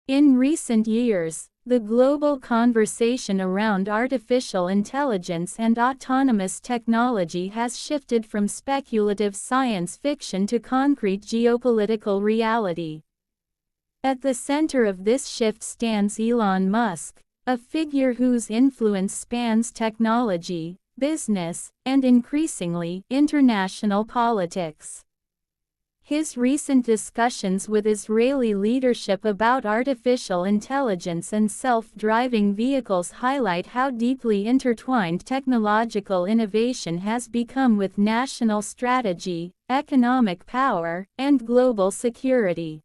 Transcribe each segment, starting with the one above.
In recent years, the global conversation around artificial intelligence and autonomous technology has shifted from speculative science fiction to concrete geopolitical reality. At the center of this shift stands Elon Musk, a figure whose influence spans technology, business, and increasingly, international politics. His recent discussions with Israeli leadership about artificial intelligence and self-driving vehicles highlight how deeply intertwined technological innovation has become with national strategy, economic power, and global security.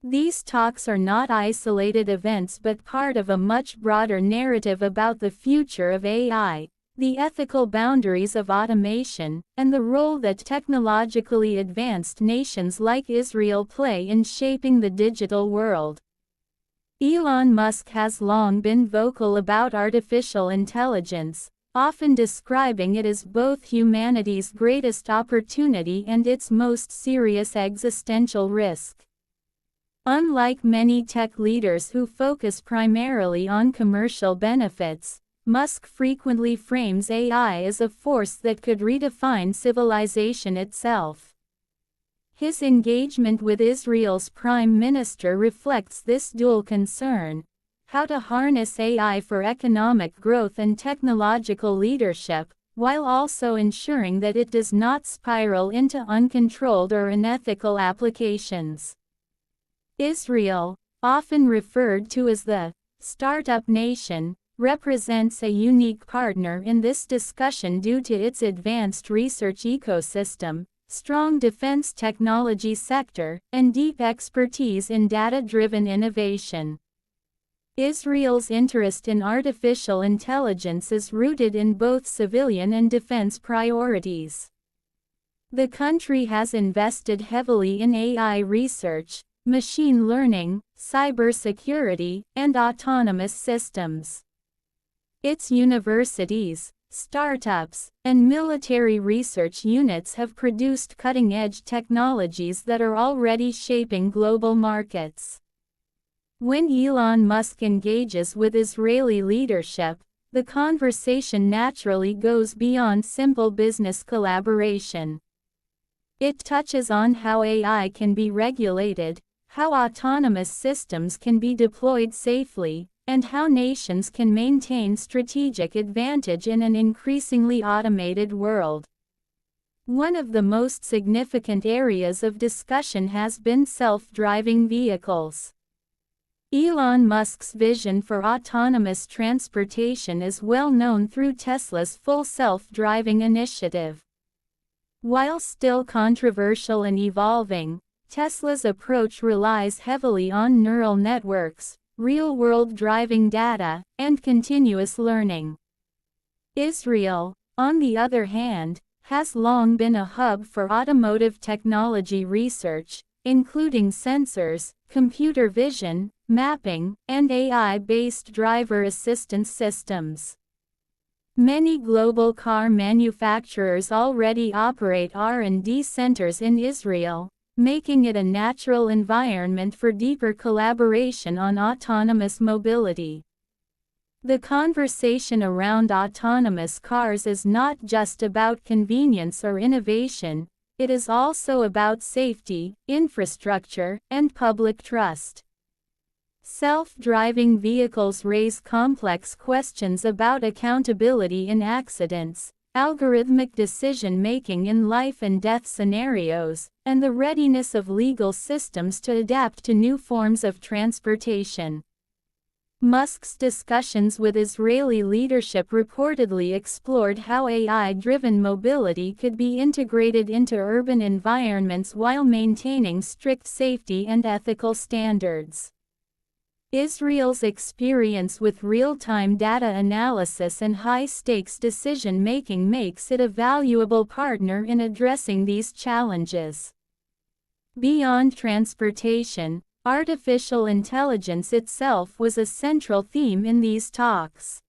These talks are not isolated events but part of a much broader narrative about the future of AI, the ethical boundaries of automation, and the role that technologically advanced nations like Israel play in shaping the digital world. Elon Musk has long been vocal about artificial intelligence, often describing it as both humanity's greatest opportunity and its most serious existential risk. Unlike many tech leaders who focus primarily on commercial benefits, Musk frequently frames AI as a force that could redefine civilization itself. His engagement with Israel's Prime Minister reflects this dual concern: how to harness AI for economic growth and technological leadership, while also ensuring that it does not spiral into uncontrolled or unethical applications. Israel, often referred to as the startup nation, represents a unique partner in this discussion due to its advanced research ecosystem, strong defense technology sector, and deep expertise in data-driven innovation. Israel's interest in artificial intelligence is rooted in both civilian and defense priorities. The country has invested heavily in AI research, machine learning, cybersecurity, and autonomous systems. Its universities, startups, and military research units have produced cutting-edge technologies that are already shaping global markets. When Elon Musk engages with Israeli leadership, the conversation naturally goes beyond simple business collaboration. It touches on how AI can be regulated, how autonomous systems can be deployed safely, and how nations can maintain strategic advantage in an increasingly automated world. One of the most significant areas of discussion has been self-driving vehicles. Elon Musk's vision for autonomous transportation is well known through Tesla's full self-driving initiative. While still controversial and evolving, Tesla's approach relies heavily on neural networks, real-world driving data, and continuous learning. Israel, on the other hand, has long been a hub for automotive technology research, including sensors, computer vision, mapping, and AI-based driver assistance systems. Many global car manufacturers already operate R&D centers in Israel, making it a natural environment for deeper collaboration on autonomous mobility. The conversation around autonomous cars is not just about convenience or innovation, it is also about safety, infrastructure, and public trust. Self-driving vehicles raise complex questions about accountability in accidents, algorithmic decision-making in life and death scenarios, and the readiness of legal systems to adapt to new forms of transportation. Musk's discussions with Israeli leadership reportedly explored how AI-driven mobility could be integrated into urban environments while maintaining strict safety and ethical standards. Israel's experience with real-time data analysis and high-stakes decision-making makes it a valuable partner in addressing these challenges. Beyond transportation, artificial intelligence itself was a central theme in these talks.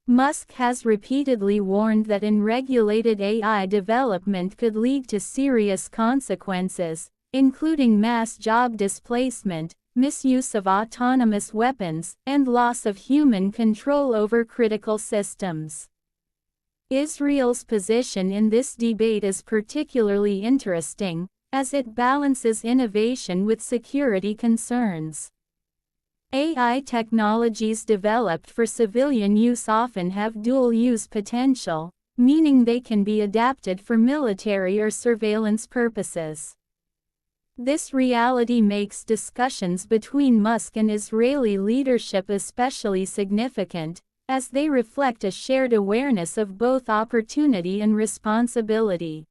Musk has repeatedly warned that unregulated AI development could lead to serious consequences, including mass job displacement, misuse of autonomous weapons, and loss of human control over critical systems. Israel's position in this debate is particularly interesting, as it balances innovation with security concerns. AI technologies developed for civilian use often have dual-use potential, meaning they can be adapted for military or surveillance purposes. This reality makes discussions between Musk and Israeli leadership especially significant, as they reflect a shared awareness of both opportunity and responsibility.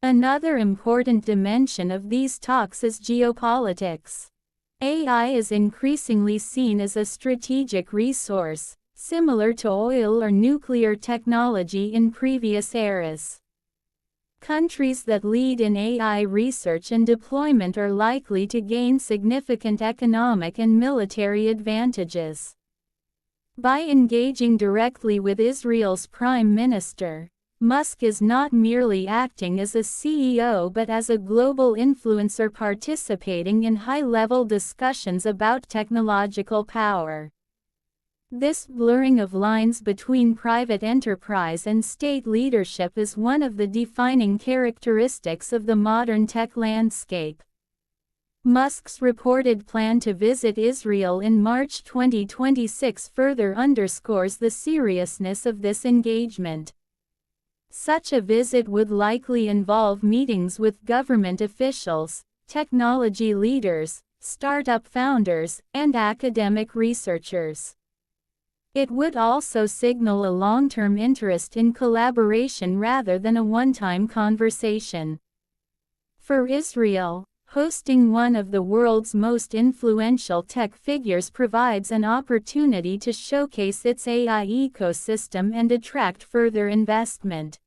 Another important dimension of these talks is geopolitics. AI is increasingly seen as a strategic resource, similar to oil or nuclear technology in previous eras. Countries that lead in AI research and deployment are likely to gain significant economic and military advantages. By engaging directly with Israel's Prime Minister, Musk is not merely acting as a CEO but as a global influencer participating in high-level discussions about technological power. This blurring of lines between private enterprise and state leadership is one of the defining characteristics of the modern tech landscape. Musk's reported plan to visit Israel in March 2026 further underscores the seriousness of this engagement. Such a visit would likely involve meetings with government officials, technology leaders, startup founders, and academic researchers. It would also signal a long-term interest in collaboration rather than a one-time conversation. For Israel, hosting one of the world's most influential tech figures provides an opportunity to showcase its AI ecosystem and attract further investment.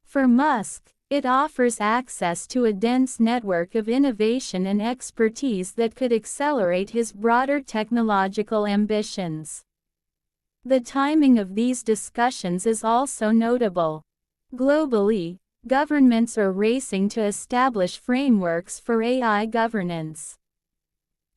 For Musk, it offers access to a dense network of innovation and expertise that could accelerate his broader technological ambitions. The timing of these discussions is also notable. Globally, governments are racing to establish frameworks for AI governance.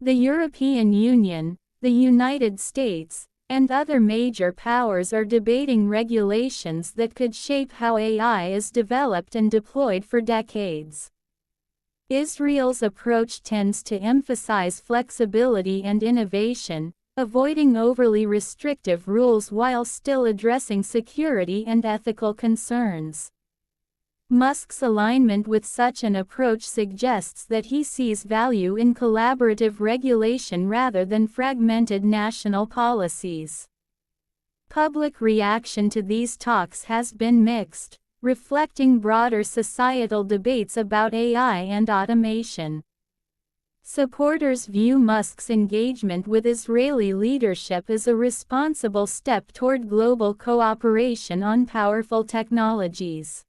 The European Union, the United States, and other major powers are debating regulations that could shape how AI is developed and deployed for decades. Israel's approach tends to emphasize flexibility and innovation, avoiding overly restrictive rules while still addressing security and ethical concerns. Musk's alignment with such an approach suggests that he sees value in collaborative regulation rather than fragmented national policies. Public reaction to these talks has been mixed, reflecting broader societal debates about AI and automation. Supporters view Musk's engagement with Israeli leadership as a responsible step toward global cooperation on powerful technologies.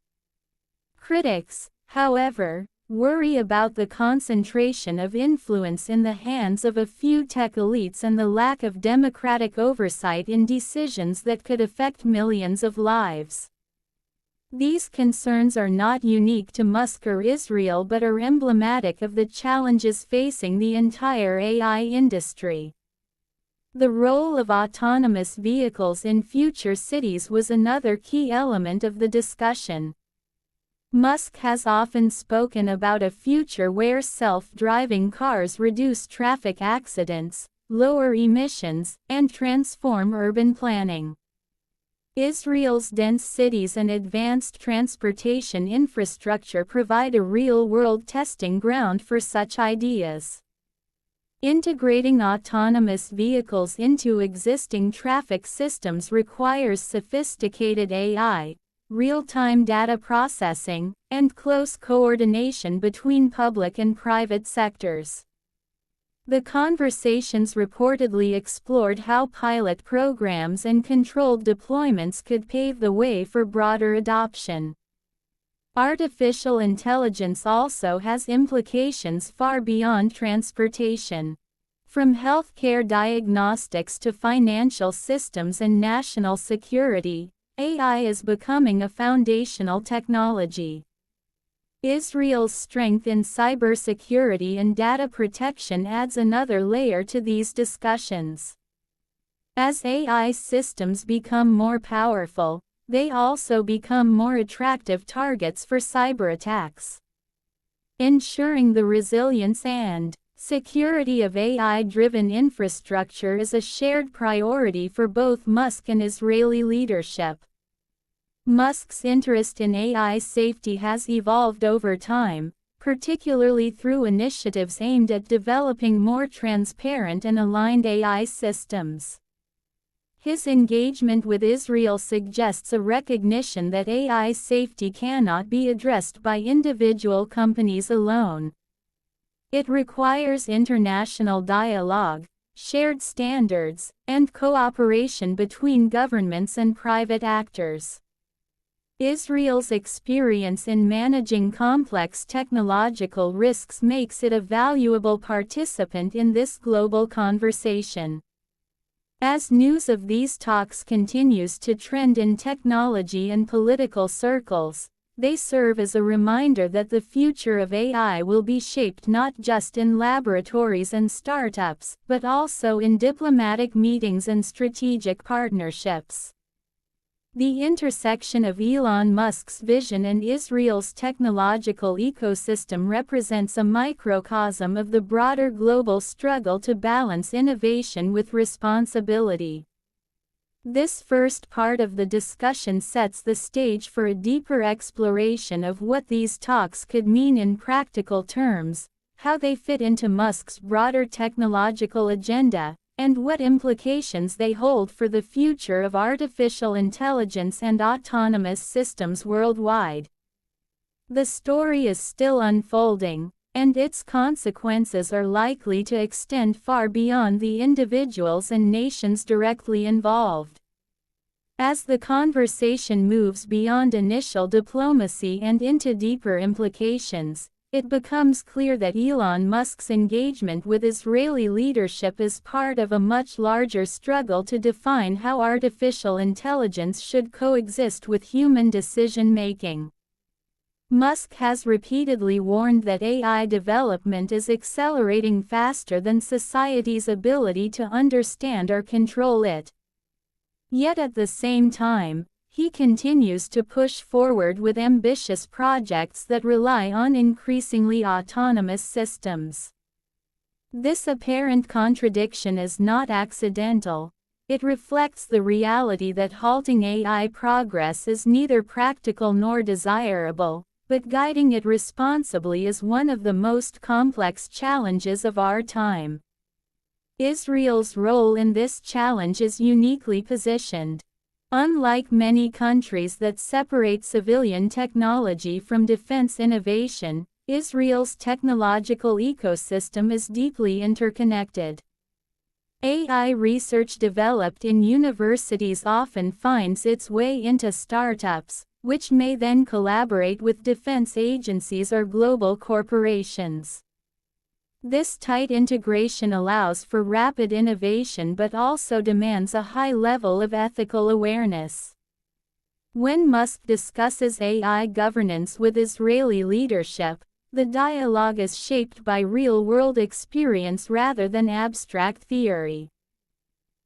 Critics, however, worry about the concentration of influence in the hands of a few tech elites and the lack of democratic oversight in decisions that could affect millions of lives. These concerns are not unique to Musk or Israel but are emblematic of the challenges facing the entire AI industry. The role of autonomous vehicles in future cities was another key element of the discussion. Musk has often spoken about a future where self-driving cars reduce traffic accidents, lower emissions, and transform urban planning. Israel's dense cities and advanced transportation infrastructure provide a real-world testing ground for such ideas. Integrating autonomous vehicles into existing traffic systems requires sophisticated AI, real-time data processing, and close coordination between public and private sectors. The conversations reportedly explored how pilot programs and controlled deployments could pave the way for broader adoption. Artificial intelligence also has implications far beyond transportation. From healthcare diagnostics to financial systems and national security, AI is becoming a foundational technology. Israel's strength in cybersecurity and data protection adds another layer to these discussions. As AI systems become more powerful, they also become more attractive targets for cyber attacks. Ensuring the resilience and security of AI-driven infrastructure is a shared priority for both Musk and Israeli leadership. Musk's interest in AI safety has evolved over time, particularly through initiatives aimed at developing more transparent and aligned AI systems. His engagement with Israel suggests a recognition that AI safety cannot be addressed by individual companies alone. It requires international dialogue, shared standards, and cooperation between governments and private actors. Israel's experience in managing complex technological risks makes it a valuable participant in this global conversation. As news of these talks continues to trend in technology and political circles, they serve as a reminder that the future of AI will be shaped not just in laboratories and startups, but also in diplomatic meetings and strategic partnerships. The intersection of Elon Musk's vision and Israel's technological ecosystem represents a microcosm of the broader global struggle to balance innovation with responsibility. This first part of the discussion sets the stage for a deeper exploration of what these talks could mean in practical terms, how they fit into Musk's broader technological agenda, and what implications they hold for the future of artificial intelligence and autonomous systems worldwide. The story is still unfolding, and its consequences are likely to extend far beyond the individuals and nations directly involved. As the conversation moves beyond initial diplomacy and into deeper implications, it becomes clear that Elon Musk's engagement with Israeli leadership is part of a much larger struggle to define how artificial intelligence should coexist with human decision-making. Musk has repeatedly warned that AI development is accelerating faster than society's ability to understand or control it. Yet at the same time, he continues to push forward with ambitious projects that rely on increasingly autonomous systems. This apparent contradiction is not accidental. It reflects the reality that halting AI progress is neither practical nor desirable, but guiding it responsibly is one of the most complex challenges of our time. Israel's role in this challenge is uniquely positioned. Unlike many countries that separate civilian technology from defense innovation, Israel's technological ecosystem is deeply interconnected. AI research developed in universities often finds its way into startups, which may then collaborate with defense agencies or global corporations. This tight integration allows for rapid innovation but also demands a high level of ethical awareness. When Musk discusses AI governance with Israeli leadership, the dialogue is shaped by real-world experience rather than abstract theory.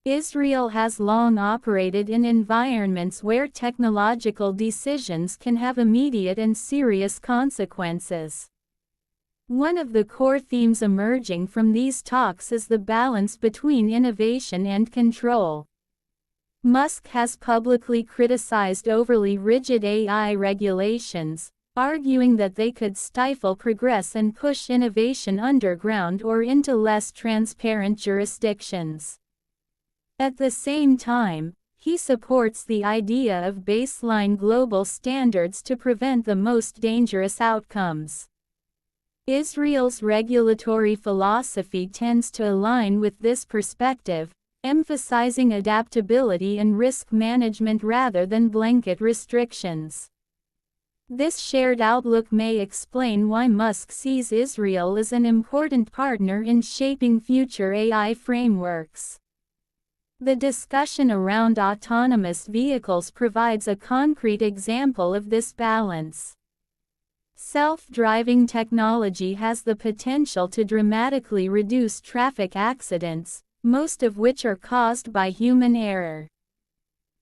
Israel has long operated in environments where technological decisions can have immediate and serious consequences. One of the core themes emerging from these talks is the balance between innovation and control. Musk has publicly criticized overly rigid AI regulations, arguing that they could stifle progress and push innovation underground or into less transparent jurisdictions. At the same time, he supports the idea of baseline global standards to prevent the most dangerous outcomes. Israel's regulatory philosophy tends to align with this perspective, emphasizing adaptability and risk management rather than blanket restrictions. This shared outlook may explain why Musk sees Israel as an important partner in shaping future AI frameworks. The discussion around autonomous vehicles provides a concrete example of this balance. Self-driving technology has the potential to dramatically reduce traffic accidents, most of which are caused by human error.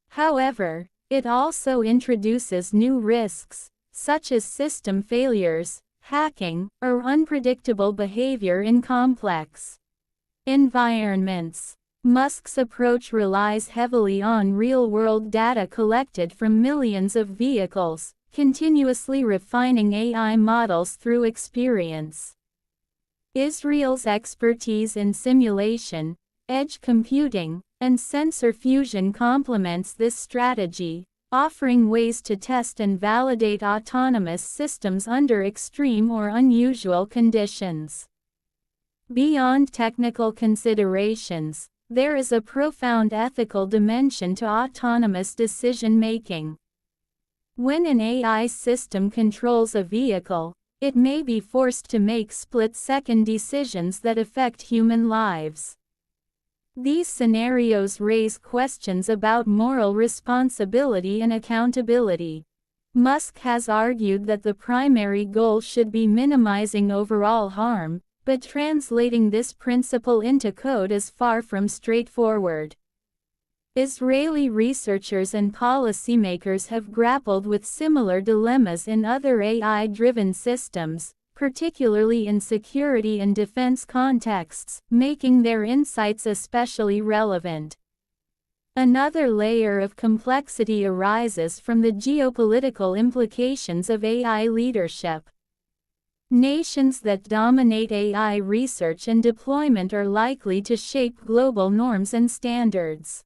However, it also introduces new risks, such as system failures, hacking, or unpredictable behavior in complex environments. Musk's approach relies heavily on real-world data collected from millions of vehicles, continuously refining AI models through experience. Israel's expertise in simulation, edge computing, and sensor fusion complements this strategy, offering ways to test and validate autonomous systems under extreme or unusual conditions. Beyond technical considerations, there is a profound ethical dimension to autonomous decision-making. When an AI system controls a vehicle, it may be forced to make split-second decisions that affect human lives. These scenarios raise questions about moral responsibility and accountability. Musk has argued that the primary goal should be minimizing overall harm, but translating this principle into code is far from straightforward. Israeli researchers and policymakers have grappled with similar dilemmas in other AI-driven systems, particularly in security and defense contexts, making their insights especially relevant. Another layer of complexity arises from the geopolitical implications of AI leadership. Nations that dominate AI research and deployment are likely to shape global norms and standards.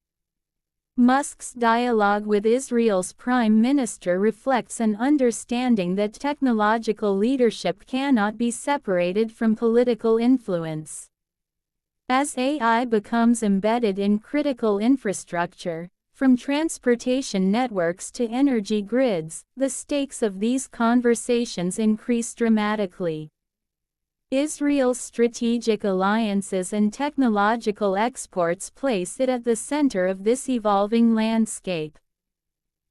Musk's dialogue with Israel's Prime Minister reflects an understanding that technological leadership cannot be separated from political influence. As AI becomes embedded in critical infrastructure, from transportation networks to energy grids, the stakes of these conversations increase dramatically. Israel's strategic alliances and technological exports place it at the center of this evolving landscape.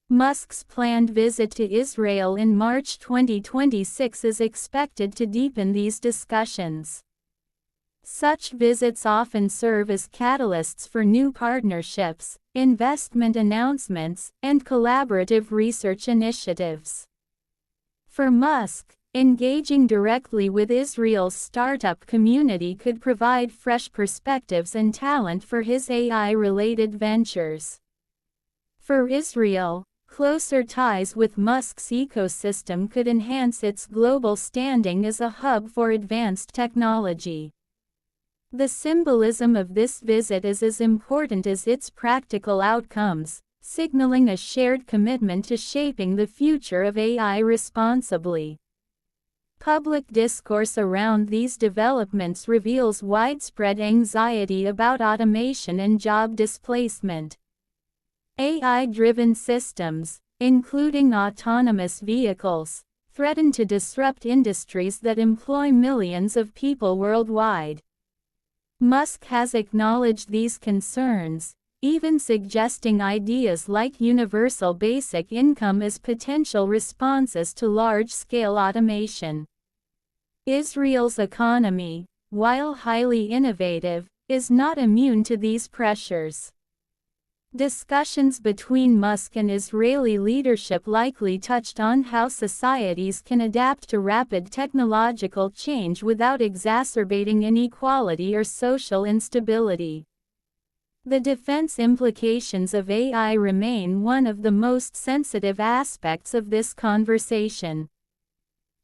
Musk's planned visit to Israel in March 2026 is expected to deepen these discussions. Such visits often serve as catalysts for new partnerships, investment announcements, and collaborative research initiatives. For Musk, engaging directly with Israel's startup community could provide fresh perspectives and talent for his AI-related ventures. For Israel, closer ties with Musk's ecosystem could enhance its global standing as a hub for advanced technology. The symbolism of this visit is as important as its practical outcomes, signaling a shared commitment to shaping the future of AI responsibly. Public discourse around these developments reveals widespread anxiety about automation and job displacement. AI-driven systems, including autonomous vehicles, threaten to disrupt industries that employ millions of people worldwide. Musk has acknowledged these concerns, even suggesting ideas like universal basic income as potential responses to large-scale automation. Israel's economy, while highly innovative, is not immune to these pressures. Discussions between Musk and Israeli leadership likely touched on how societies can adapt to rapid technological change without exacerbating inequality or social instability. The defense implications of AI remain one of the most sensitive aspects of this conversation.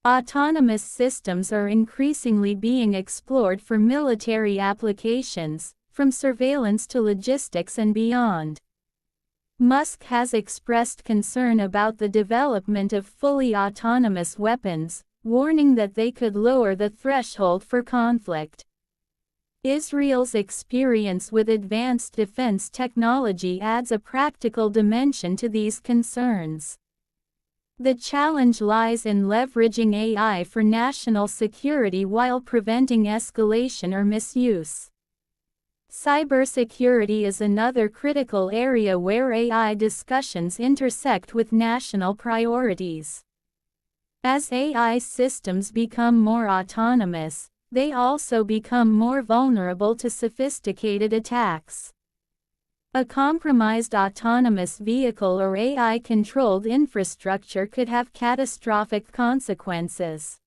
Autonomous systems are increasingly being explored for military applications, from surveillance to logistics and beyond. Musk has expressed concern about the development of fully autonomous weapons, warning that they could lower the threshold for conflict. Israel's experience with advanced defense technology adds a practical dimension to these concerns. The challenge lies in leveraging AI for national security while preventing escalation or misuse. Cybersecurity is another critical area where AI discussions intersect with national priorities. As AI systems become more autonomous, they also become more vulnerable to sophisticated attacks. A compromised autonomous vehicle or AI-controlled infrastructure could have catastrophic consequences.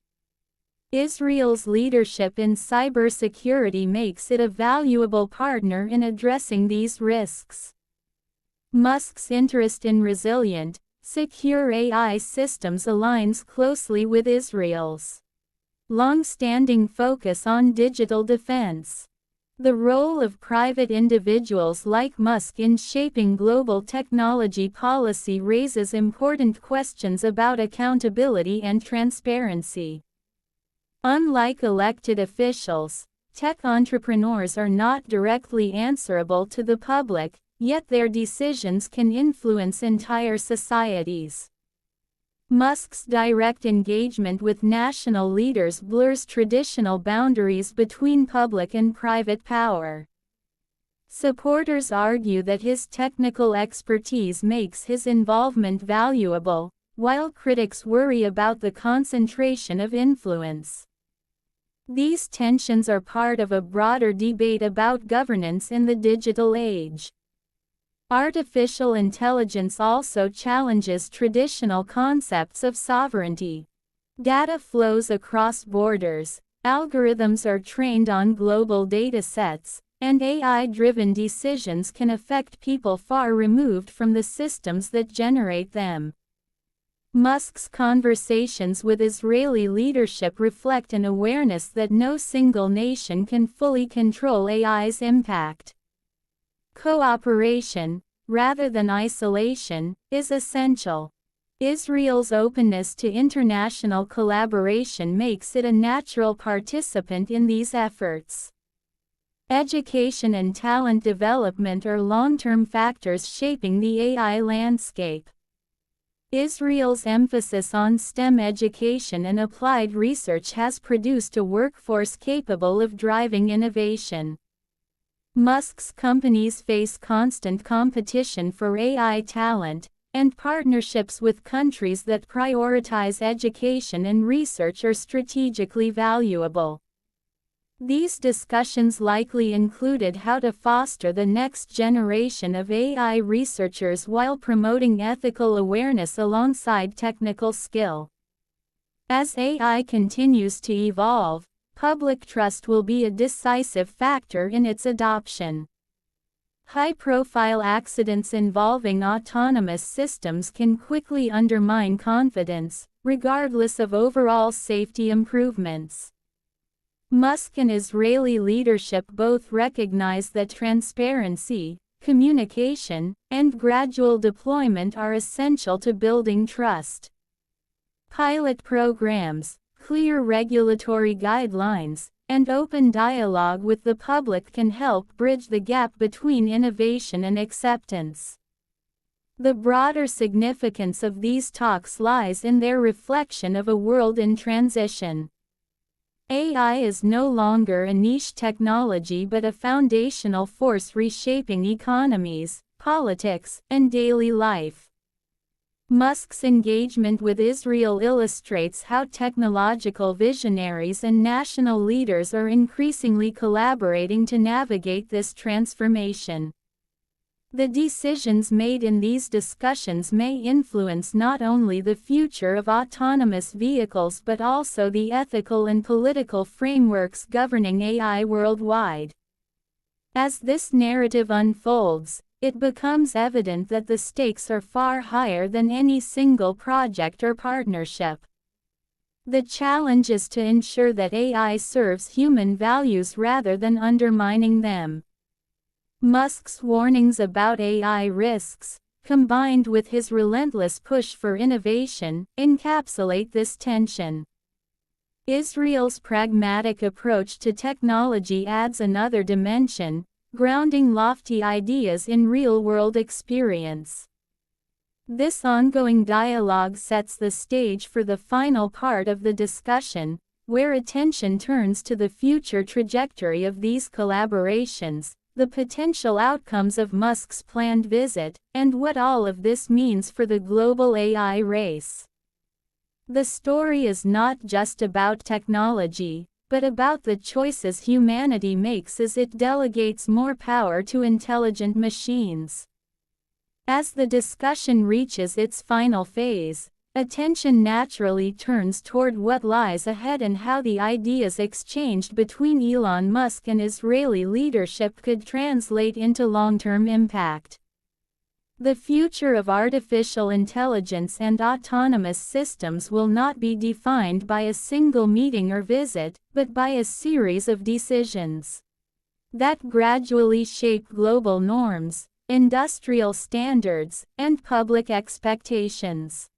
Israel's leadership in cybersecurity makes it a valuable partner in addressing these risks. Musk's interest in resilient, secure AI systems aligns closely with Israel's long-standing focus on digital defense. The role of private individuals like Musk in shaping global technology policy raises important questions about accountability and transparency. Unlike elected officials, tech entrepreneurs are not directly answerable to the public, yet their decisions can influence entire societies. Musk's direct engagement with national leaders blurs traditional boundaries between public and private power. Supporters argue that his technical expertise makes his involvement valuable, while critics worry about the concentration of influence. These tensions are part of a broader debate about governance in the digital age. Artificial intelligence also challenges traditional concepts of sovereignty. Data flows across borders, algorithms are trained on global datasets, and AI-driven decisions can affect people far removed from the systems that generate them. Musk's conversations with Israeli leadership reflect an awareness that no single nation can fully control AI's impact. Cooperation, rather than isolation, is essential. Israel's openness to international collaboration makes it a natural participant in these efforts. Education and talent development are long-term factors shaping the AI landscape. Israel's emphasis on STEM education and applied research has produced a workforce capable of driving innovation. Musk's companies face constant competition for AI talent, and partnerships with countries that prioritize education and research are strategically valuable. These discussions likely included how to foster the next generation of AI researchers while promoting ethical awareness alongside technical skill. As AI continues to evolve, public trust will be a decisive factor in its adoption. High-profile accidents involving autonomous systems can quickly undermine confidence, regardless of overall safety improvements. Musk and Israeli leadership both recognize that transparency, communication, and gradual deployment are essential to building trust. Pilot programs, clear regulatory guidelines, and open dialogue with the public can help bridge the gap between innovation and acceptance. The broader significance of these talks lies in their reflection of a world in transition. AI is no longer a niche technology but a foundational force reshaping economies, politics, and daily life. Musk's engagement with Israel illustrates how technological visionaries and national leaders are increasingly collaborating to navigate this transformation. The decisions made in these discussions may influence not only the future of autonomous vehicles but also the ethical and political frameworks governing AI worldwide. As this narrative unfolds, it becomes evident that the stakes are far higher than any single project or partnership. The challenge is to ensure that AI serves human values rather than undermining them. Musk's warnings about AI risks, combined with his relentless push for innovation, encapsulate this tension. Israel's pragmatic approach to technology adds another dimension, grounding lofty ideas in real-world experience. This ongoing dialogue sets the stage for the final part of the discussion, where attention turns to the future trajectory of these collaborations, the potential outcomes of Musk's planned visit, and what all of this means for the global AI race. The story is not just about technology, but about the choices humanity makes as it delegates more power to intelligent machines. As the discussion reaches its final phase, attention naturally turns toward what lies ahead and how the ideas exchanged between Elon Musk and Israeli leadership could translate into long-term impact. The future of artificial intelligence and autonomous systems will not be defined by a single meeting or visit, but by a series of decisions that gradually shape global norms, industrial standards, and public expectations.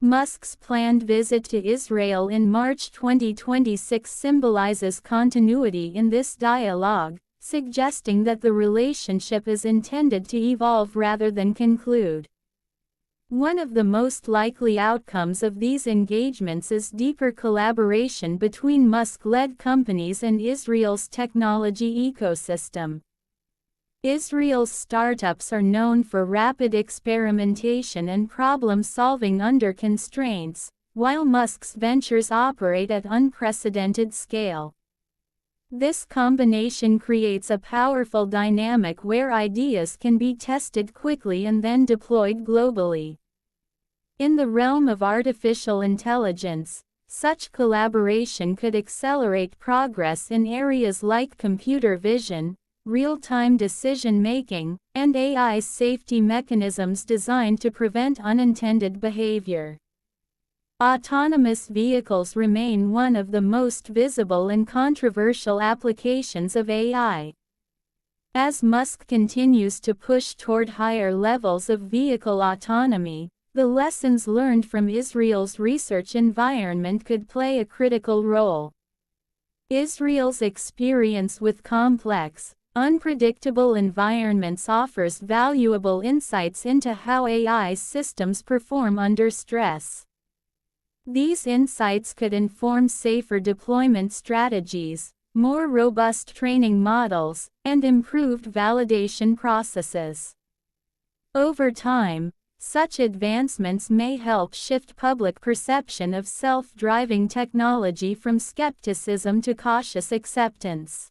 Musk's planned visit to Israel in March 2026 symbolizes continuity in this dialogue, suggesting that the relationship is intended to evolve rather than conclude. One of the most likely outcomes of these engagements is deeper collaboration between Musk-led companies and Israel's technology ecosystem. Israel's startups are known for rapid experimentation and problem-solving under constraints, while Musk's ventures operate at unprecedented scale. This combination creates a powerful dynamic where ideas can be tested quickly and then deployed globally. In the realm of artificial intelligence, such collaboration could accelerate progress in areas like computer vision, real-time decision-making, and AI safety mechanisms designed to prevent unintended behavior. Autonomous vehicles remain one of the most visible and controversial applications of AI. As Musk continues to push toward higher levels of vehicle autonomy, the lessons learned from Israel's research environment could play a critical role. Israel's experience with complex, unpredictable environments offers valuable insights into how AI systems perform under stress. These insights could inform safer deployment strategies, more robust training models, and improved validation processes. Over time, such advancements may help shift public perception of self-driving technology from skepticism to cautious acceptance.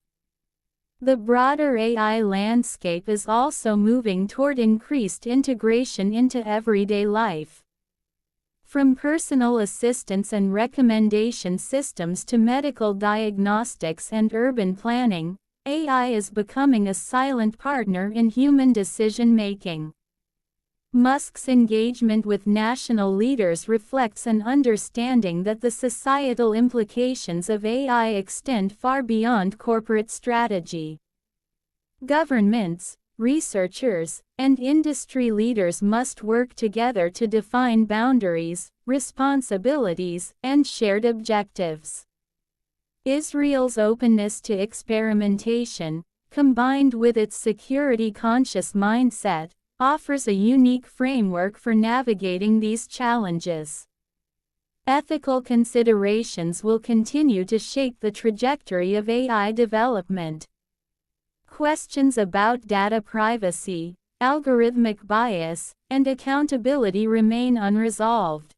The broader AI landscape is also moving toward increased integration into everyday life. From personal assistance and recommendation systems to medical diagnostics and urban planning, AI is becoming a silent partner in human decision-making. Musk's engagement with national leaders reflects an understanding that the societal implications of AI extend far beyond corporate strategy. Governments, researchers, and industry leaders must work together to define boundaries, responsibilities, and shared objectives. Israel's openness to experimentation, combined with its security-conscious mindset, offers a unique framework for navigating these challenges. Ethical considerations will continue to shape the trajectory of AI development. Questions about data privacy, algorithmic bias, and accountability remain unresolved.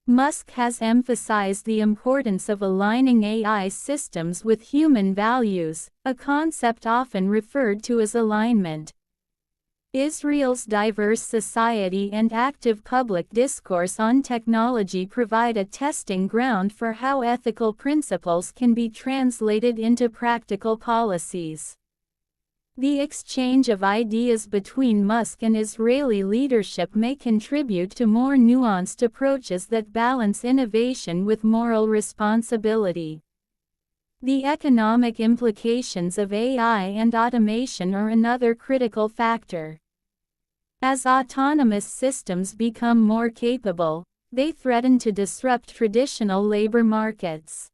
Musk has emphasized the importance of aligning AI systems with human values, a concept often referred to as alignment. Israel's diverse society and active public discourse on technology provide a testing ground for how ethical principles can be translated into practical policies. The exchange of ideas between Musk and Israeli leadership may contribute to more nuanced approaches that balance innovation with moral responsibility. The economic implications of AI and automation are another critical factor. As autonomous systems become more capable, they threaten to disrupt traditional labor markets.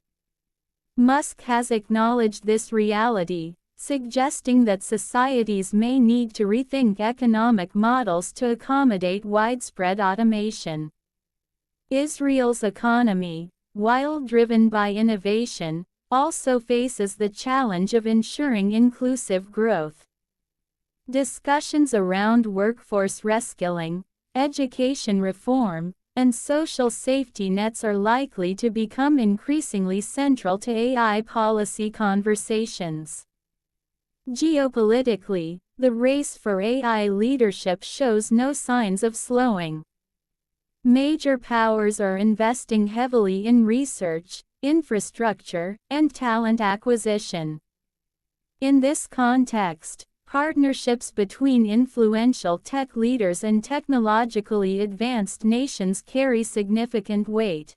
Musk has acknowledged this reality, suggesting that societies may need to rethink economic models to accommodate widespread automation. Israel's economy, while driven by innovation, also faces the challenge of ensuring inclusive growth. Discussions around workforce reskilling, education reform, and social safety nets are likely to become increasingly central to AI policy conversations. Geopolitically, the race for AI leadership shows no signs of slowing. Major powers are investing heavily in research, infrastructure, and talent acquisition. In this context, partnerships between influential tech leaders and technologically advanced nations carry significant weight.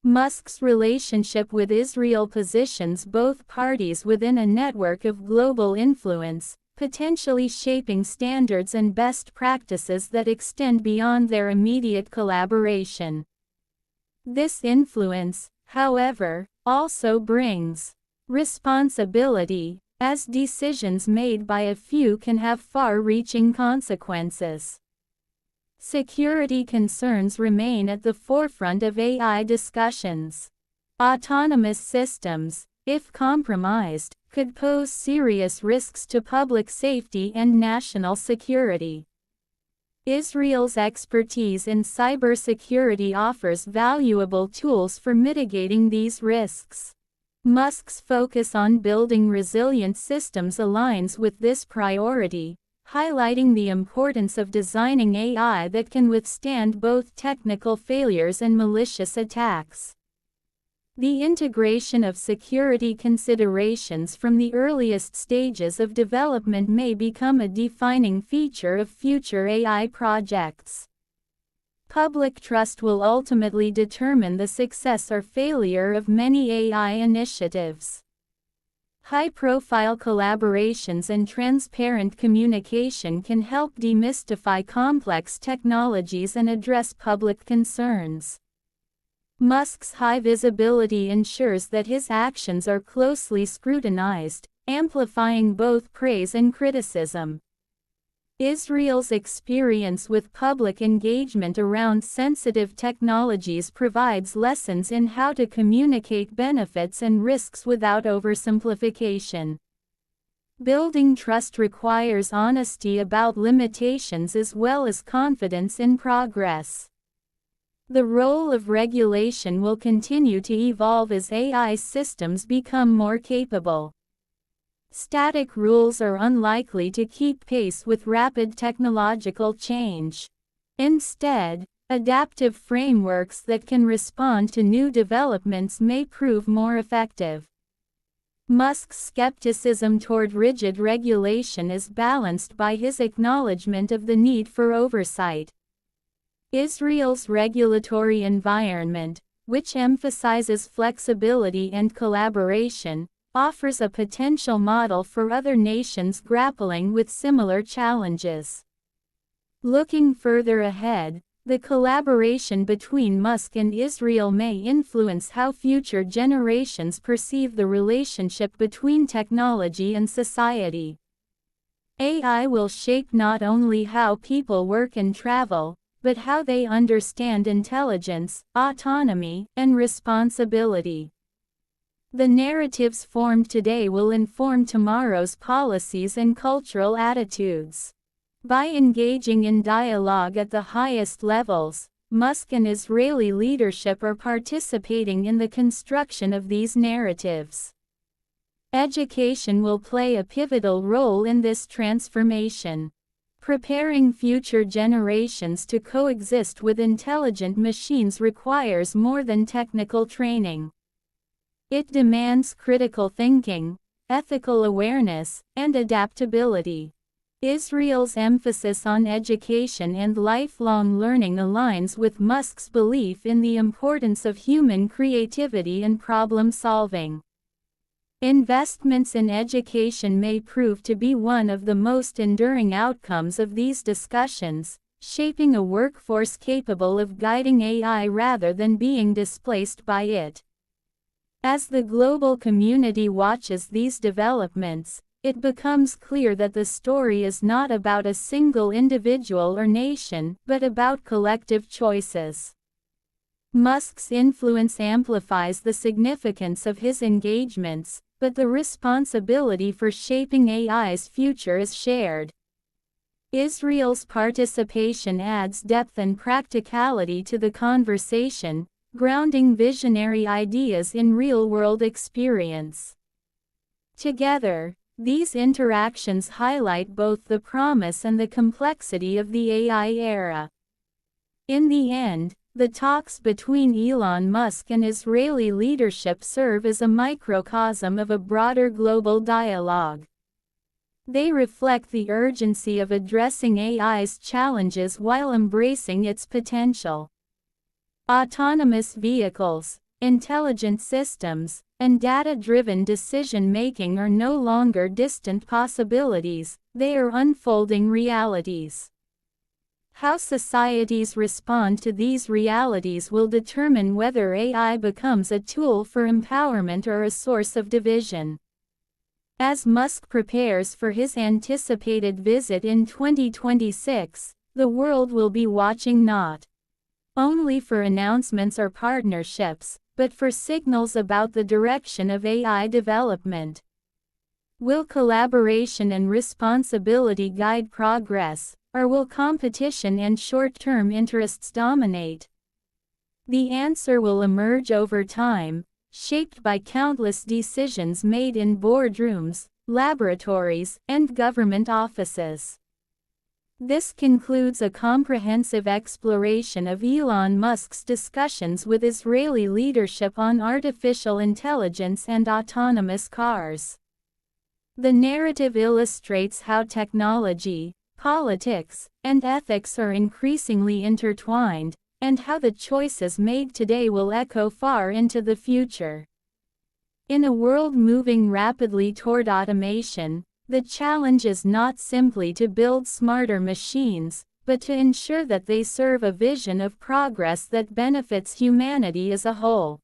Musk's relationship with Israel positions both parties within a network of global influence, potentially shaping standards and best practices that extend beyond their immediate collaboration. This influence, however, also brings responsibility, as decisions made by a few can have far-reaching consequences. Security concerns remain at the forefront of AI discussions. Autonomous systems, if compromised, could pose serious risks to public safety and national security. Israel's expertise in cybersecurity offers valuable tools for mitigating these risks. Musk's focus on building resilient systems aligns with this priority, highlighting the importance of designing AI that can withstand both technical failures and malicious attacks. The integration of security considerations from the earliest stages of development may become a defining feature of future AI projects. Public trust will ultimately determine the success or failure of many AI initiatives. High-profile collaborations and transparent communication can help demystify complex technologies and address public concerns. Musk's high visibility ensures that his actions are closely scrutinized, amplifying both praise and criticism. Israel's experience with public engagement around sensitive technologies provides lessons in how to communicate benefits and risks without oversimplification. Building trust requires honesty about limitations as well as confidence in progress. The role of regulation will continue to evolve as AI systems become more capable. Static rules are unlikely to keep pace with rapid technological change. Instead, adaptive frameworks that can respond to new developments may prove more effective. Musk's skepticism toward rigid regulation is balanced by his acknowledgement of the need for oversight. Israel's regulatory environment, which emphasizes flexibility and collaboration, offers a potential model for other nations grappling with similar challenges. Looking further ahead, the collaboration between Musk and Israel may influence how future generations perceive the relationship between technology and society. AI will shape not only how people work and travel, but how they understand intelligence, autonomy, and responsibility. The narratives formed today will inform tomorrow's policies and cultural attitudes. By engaging in dialogue at the highest levels, Musk and Israeli leadership are participating in the construction of these narratives. Education will play a pivotal role in this transformation. Preparing future generations to coexist with intelligent machines requires more than technical training. It demands critical thinking, ethical awareness, and adaptability. Israel's emphasis on education and lifelong learning aligns with Musk's belief in the importance of human creativity and problem solving. Investments in education may prove to be one of the most enduring outcomes of these discussions, shaping a workforce capable of guiding AI rather than being displaced by it. As the global community watches these developments, it becomes clear that the story is not about a single individual or nation, but about collective choices. Musk's influence amplifies the significance of his engagements, but the responsibility for shaping AI's future is shared. Israel's participation adds depth and practicality to the conversation, grounding visionary ideas in real-world experience. Together, these interactions highlight both the promise and the complexity of the AI era. In the end, the talks between Elon Musk and Israeli leadership serve as a microcosm of a broader global dialogue. They reflect the urgency of addressing AI's challenges while embracing its potential. Autonomous vehicles, intelligent systems, and data-driven decision-making are no longer distant possibilities, they are unfolding realities. How societies respond to these realities will determine whether AI becomes a tool for empowerment or a source of division. As Musk prepares for his anticipated visit in 2026, the world will be watching not only for announcements or partnerships, but for signals about the direction of AI development. Will collaboration and responsibility guide progress, or will competition and short-term interests dominate? The answer will emerge over time, shaped by countless decisions made in boardrooms, laboratories, and government offices. This concludes a comprehensive exploration of Elon Musk's discussions with Israeli leadership on artificial intelligence and autonomous cars. The narrative illustrates how technology, politics, and ethics are increasingly intertwined, and how the choices made today will echo far into the future. In a world moving rapidly toward automation, the challenge is not simply to build smarter machines, but to ensure that they serve a vision of progress that benefits humanity as a whole.